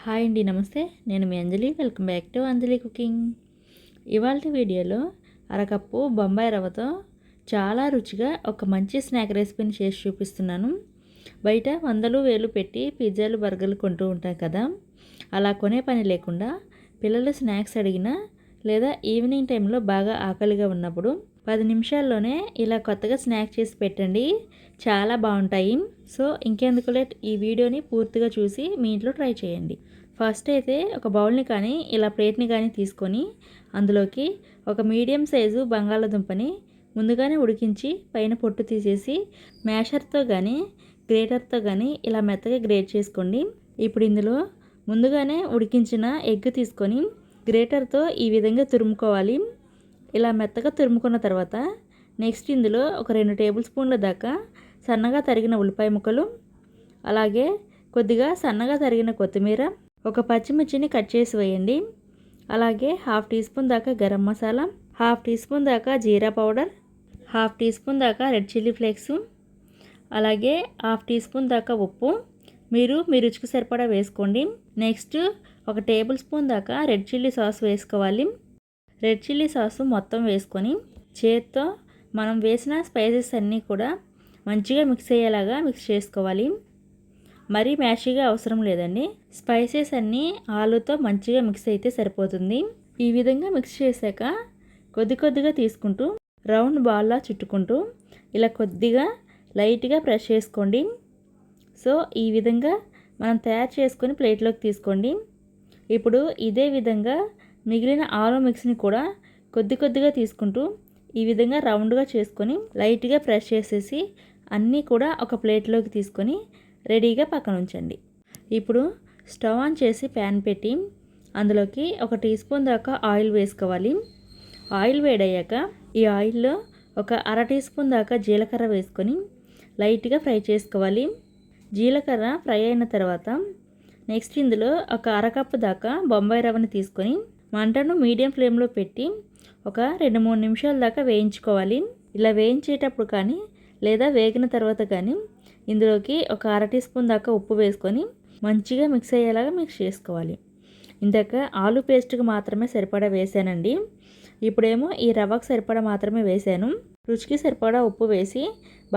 Hi అండి, నమస్తే. నేను మీ Anjali. Welcome back to Anjali cooking. ఇవాళ వీడియోలో అరకప్పు బొంబాయి రవ్వతో చాలా రుచిగా ఒక మంచి స్నాక్ రెసిపీని చేసి చూపిస్తున్నాను. బయట వందలు వేలు పెట్టి పిజ్జాలు బర్గర్లు కొంటూ ఉంటాం కదా, అలా కొనే పని లేకుండా పిల్లలు స్నాక్స్ అడిగినా లేదా ఈవినింగ్ టైంలో బాగా ఆకలిగా ఉన్నప్పుడు 10 నిమిషాల్లోనే ఇలా కొత్తగా స్నాక్ చేసి పెట్టండి, చాలా బాగుంటాయి. సో ఇంకెందుకు లేట్, ఈ వీడియోని పూర్తిగా చూసి మీ ఇంట్లో ట్రై చేయండి. ఫస్ట్ అయితే ఒక బౌల్ని కానీ ఇలా ప్లేట్ని కానీ తీసుకొని అందులోకి ఒక మీడియం సైజు బంగాళాదుంపని ముందుగానే ఉడికించి పైన పొట్టు తీసేసి మ్యాషర్తో కానీ గ్రేటర్తో కానీ ఇలా మెత్తగా గ్రేట్ చేసుకోండి. ఇప్పుడు ఇందులో ముందుగానే ఉడికించిన ఎగ్ తీసుకొని గ్రేటర్తో ఈ విధంగా తురుముకోవాలి. ఇలా మెత్తగా తురుముకున్న తర్వాత నెక్స్ట్ ఇందులో ఒక 2 టేబుల్ స్పూన్ల దాకా సన్నగా తరిగిన ఉల్లిపాయ ముక్కలు, అలాగే కొద్దిగా సన్నగా తరిగిన కొత్తిమీర, ఒక పచ్చిమిర్చిని కట్ చేసి వేయండి. అలాగే 1/2 టీ స్పూన్ దాకా గరం మసాలా, 1/2 టీ స్పూన్ దాకా జీరా పౌడర్, 1/2 టీ స్పూన్ దాకా రెడ్ చిల్లీ ఫ్లేక్స్, అలాగే 1/2 టీ స్పూన్ దాకా ఉప్పు మీరు మీ రుచికి సరిపడా వేసుకోండి. నెక్స్ట్ ఒక టేబుల్ స్పూన్ దాకా రెడ్ చిల్లీ సాస్ వేసుకోవాలి. రెడ్ చిల్లీ సాసు మొత్తం వేసుకొని చేత్తో మనం వేసిన స్పైసెస్ అన్నీ కూడా మంచిగా మిక్స్ అయ్యేలాగా మిక్స్ చేసుకోవాలి. మరీ మ్యాషీగా అవసరం లేదండి, స్పైసెస్ అన్నీ ఆలుతో మంచిగా మిక్స్ అయితే సరిపోతుంది. ఈ విధంగా మిక్స్ చేశాక కొద్దిగా తీసుకుంటూ రౌండ్ బాల్లా చుట్టుకుంటూ ఇలా కొద్దిగా లైట్గా ప్రెస్ చేసుకోండి. సో ఈ విధంగా మనం తయారు చేసుకొని ప్లేట్లోకి తీసుకోండి. ఇప్పుడు ఇదే విధంగా మిగిలిన ఆలు మిక్స్ని కూడా కొద్దిగా తీసుకుంటూ ఈ విధంగా రౌండ్గా చేసుకొని లైట్గా ప్రెస్ చేసేసి అన్నీ కూడా ఒక ప్లేట్లోకి తీసుకొని రెడీగా పక్కన ఉంచండి. ఇప్పుడు స్టవ్ ఆన్ చేసి ప్యాన్ పెట్టి అందులోకి ఒక టీ స్పూన్ దాకా ఆయిల్ వేసుకోవాలి. ఆయిల్ వేడయ్యాక ఈ ఆయిల్లో ఒక 1/2 టీ స్పూన్ దాకా జీలకర్ర వేసుకొని లైట్గా ఫ్రై చేసుకోవాలి. జీలకర్ర ఫ్రై అయిన తర్వాత నెక్స్ట్ ఇందులో ఒక అరకప్పు దాకా బొంబాయి రవ్వని తీసుకొని మంటను మీడియం ఫ్లేమ్లో పెట్టి ఒక 2-3 నిమిషాల దాకా వేయించుకోవాలి. ఇలా వేయించేటప్పుడు కానీ లేదా వేగిన తర్వాత కానీ ఇందులోకి ఒక 1/2 టీ స్పూన్ దాకా ఉప్పు వేసుకొని మంచిగా మిక్స్ అయ్యేలాగా మిక్స్ చేసుకోవాలి. ఇందాక ఆలు పేస్ట్కి మాత్రమే సరిపడా వేసానండి, ఇప్పుడేమో ఈ రవ్వకు సరిపడా మాత్రమే వేసాను. రుచికి సరిపడా ఉప్పు వేసి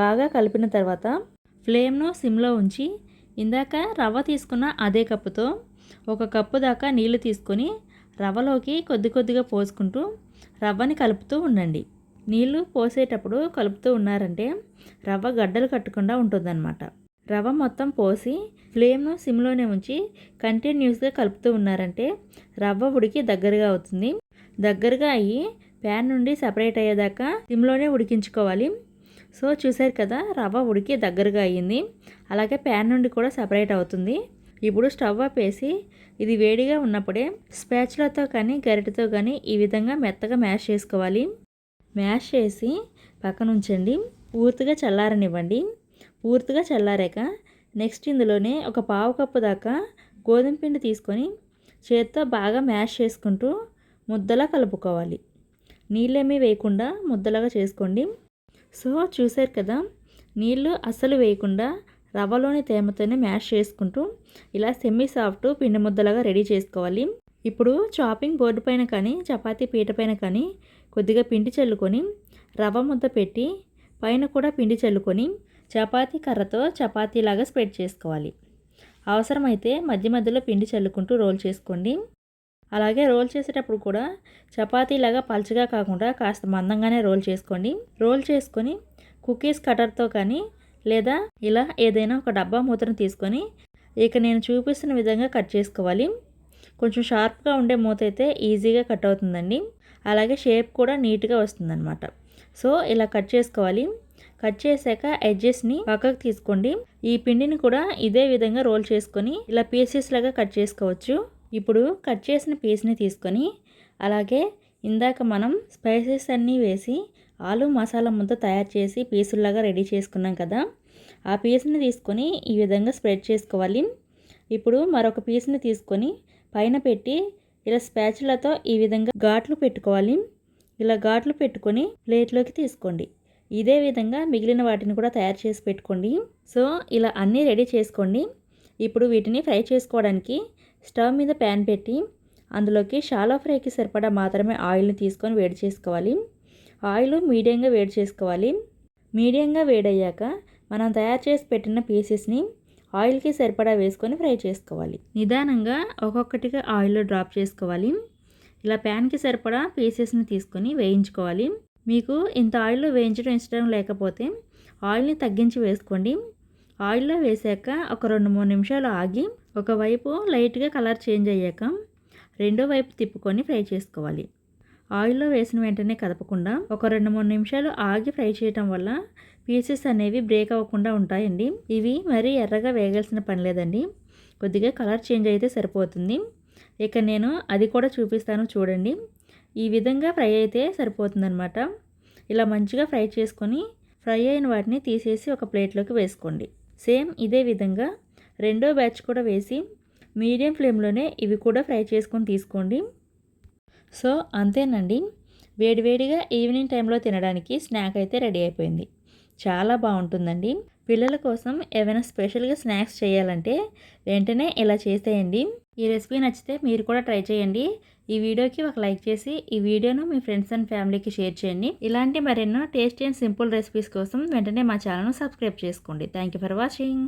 బాగా కలిపిన తర్వాత ఫ్లేమ్ను సిమ్లో ఉంచి ఇందాక రవ్వ తీసుకున్న అదే కప్పుతో ఒక కప్పు దాకా నీళ్లు తీసుకొని రవ్వలోకి కొద్దిగా పోసుకుంటూ రవ్వని కలుపుతూ ఉండండి. నీళ్లు పోసేటప్పుడు కలుపుతూ ఉన్నారంటే రవ్వ గడ్డలు కట్టకుండా ఉంటుందన్నమాట. రవ్వ మొత్తం పోసి ఫ్లేమ్ను సిమ్లోనే ఉంచి కంటిన్యూస్గా కలుపుతూ ఉన్నారంటే రవ్వ ఉడికి దగ్గరగా అవుతుంది. దగ్గరగా అయ్యి ప్యాన్ నుండి సపరేట్ అయ్యేదాకా సిమ్లోనే ఉడికించుకోవాలి. సో చూసారు కదా, రవ్వ ఉడికి దగ్గరగా అయ్యింది, అలాగే ప్యాన్ నుండి కూడా సపరేట్ అవుతుంది. ఇప్పుడు స్టవ్ ఆపేసి ఇది వేడిగా ఉన్నప్పుడే స్పాచులాతో కానీ గరిటెతో కానీ ఈ విధంగా మెత్తగా మ్యాష్ చేసుకోవాలి. మ్యాష్ చేసి పక్కన ఉంచండి, పూర్తిగా చల్లారనివ్వండి. పూర్తిగా చల్లారాక నెక్స్ట్ ఇందులోనే ఒక 1/2 కప్పు దాకా గోధుమ పిండి తీసుకొని చేత్తో బాగా మ్యాష్ చేసుకుంటూ ముద్దలా కలుపుకోవాలి. నీళ్ళేమీ వేయకుండా ముద్దలాగా చేసుకోండి. సో చూసారు కదా, నీళ్ళు అస్సలు వేయకుండా రవ్వలోని తేమతోనే మ్యాష్ చేసుకుంటూ ఇలా సెమీ సాఫ్ట్ పిండి ముద్దలాగా రెడీ చేసుకోవాలి. ఇప్పుడు చాపింగ్ బోర్డు పైన కానీ చపాతీ పీట పైన కానీ కొద్దిగా పిండి చల్లుకొని రవ్వ ముద్ద పెట్టి పైన కూడా పిండి చల్లుకొని చపాతీ కర్రతో చపాతీలాగా స్ప్రెడ్ చేసుకోవాలి. అవసరమైతే మధ్య మధ్యలో పిండి చల్లుకుంటూ రోల్ చేసుకోండి. అలాగే రోల్ చేసేటప్పుడు కూడా చపాతీలాగా పల్చగా కాకుండా కాస్త మందంగానే రోల్ చేసుకోండి. రోల్ చేసుకొని కుకీస్ కటర్తో కానీ లేదా ఇలా ఏదైనా ఒక డబ్బా మూతను తీసుకొని ఇక నేను చూపిస్తున్న విధంగా కట్ చేసుకోవాలి. కొంచెం షార్ప్గా ఉండే మూత అయితే ఈజీగా కట్ అవుతుందండి, అలాగే షేప్ కూడా నీట్గా వస్తుందన్నమాట. సో ఇలా కట్ చేసుకోవాలి. కట్ చేశాక ఎడ్జెస్ని పక్కకు తీసుకోండి. ఈ పిండిని కూడా ఇదే విధంగా రోల్ చేసుకొని ఇలా పీసెస్ లాగా కట్ చేసుకోవచ్చు. ఇప్పుడు కట్ చేసిన పీస్ని తీసుకొని అలాగే ఇందాక మనం స్పైసెస్ అన్నీ వేసి ఆలు మసాలా ముద్ద తయారు చేసి పీసుల్లాగా రెడీ చేసుకున్నాం కదా, ఆ పీస్ని తీసుకొని ఈ విధంగా స్ప్రెడ్ చేసుకోవాలి. ఇప్పుడు మరొక పీస్ని తీసుకొని పైన పెట్టి ఇలా స్పాచులాతో ఈ విధంగా ఘాట్లు పెట్టుకోవాలి. ఇలా ఘాట్లు పెట్టుకొని ప్లేట్లోకి తీసుకోండి. ఇదే విధంగా మిగిలిన వాటిని కూడా తయారు చేసి పెట్టుకోండి. సో ఇలా అన్నీ రెడీ చేసుకోండి. ఇప్పుడు వీటిని ఫ్రై చేసుకోవడానికి స్టవ్ మీద ప్యాన్ పెట్టి అందులోకి షాలో ఫ్రైకి సరిపడా మాత్రమే ఆయిల్ని తీసుకొని వేడి చేసుకోవాలి. ఆయిల్ మీడియంగా వేడి చేసుకోవాలి. మీడియంగా వేడయ్యాక మనం తయారు చేసి పెట్టిన పీసెస్ని ఆయిల్కి సరిపడా వేసుకొని ఫ్రై చేసుకోవాలి. నిదానంగా ఒక్కొక్కటిగా ఆయిల్లో డ్రాప్ చేసుకోవాలి. ఇలా ప్యాన్కి సరిపడా పీసెస్ని తీసుకొని వేయించుకోవాలి. మీకు ఇంత ఆయిల్లో వేయించడం ఇష్టం లేకపోతే ఆయిల్ని తగ్గించి వేసుకోండి. ఆయిల్లో వేసాక ఒక 2-3 నిమిషాలు ఆగి ఒకవైపు లైట్గా కలర్ చేంజ్ అయ్యాక రెండో వైపు తిప్పుకొని ఫ్రై చేసుకోవాలి. ఆయిల్లో వేసిన వెంటనే కదపకుండా ఒక 2-3 నిమిషాలు ఆగి ఫ్రై చేయటం వల్ల పీసెస్ అనేవి బ్రేక్ అవ్వకుండా ఉంటాయండి. ఇవి మరీ ఎర్రగా వేగాల్సిన పని లేదండి. కొద్దిగా కలర్ చేంజ్ అయితే సరిపోతుంది. ఇక నేను అది కూడా చూపిస్తాను చూడండి. ఈ విధంగా ఫ్రై అయితే సరిపోతుందన్నమాట. ఇలా మంచిగా ఫ్రై చేసుకొని ఫ్రై అయిన వాటిని తీసేసి ఒక ప్లేట్లోకి వేసుకోండి. సేమ్ ఇదే విధంగా రెండో బ్యాచ్ కూడా వేసి మీడియం ఫ్లేమ్లోనే ఇవి కూడా ఫ్రై చేసుకొని తీసుకోండి. సో అంతేనండి, వేడివేడిగా ఈవినింగ్ టైంలో తినడానికి స్నాక్ అయితే రెడీ అయిపోయింది. చాలా బాగుంటుందండి. పిల్లల కోసం ఏమైనా స్పెషల్గా స్నాక్స్ చేయాలంటే వెంటనే ఇలా చేసేయండి. ఈ రెసిపీ నచ్చితే మీరు కూడా ట్రై చేయండి. ఈ వీడియోకి ఒక లైక్ చేసి ఈ వీడియోను మీ ఫ్రెండ్స్ అండ్ ఫ్యామిలీకి షేర్ చేయండి. ఇలాంటి మరెన్నో టేస్టీ అండ్ సింపుల్ రెసిపీస్ కోసం వెంటనే మా ఛానల్ను సబ్స్క్రైబ్ చేసుకోండి. Thank you for watching.